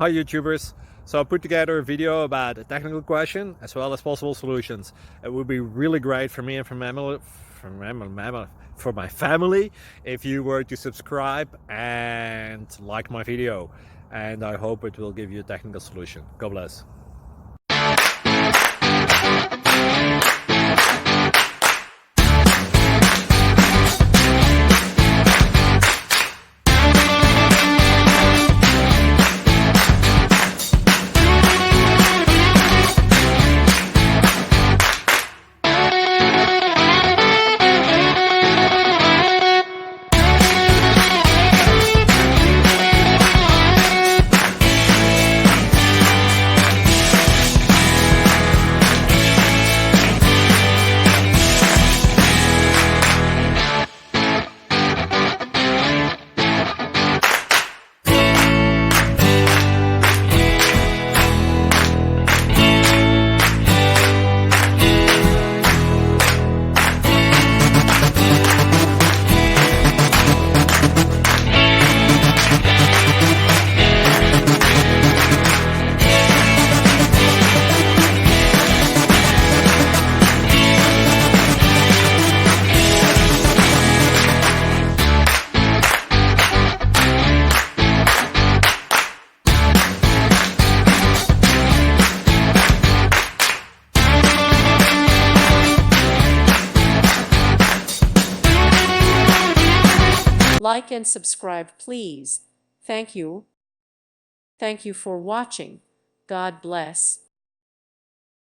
Hi YouTubers. So I put together a video about a technical question as well as possible solutions. It would be really great for me and for my family if you were to subscribe and like my video, and I hope it will give you a technical solution. God bless. Like and subscribe, please. Thank you. Thank you for watching. God bless.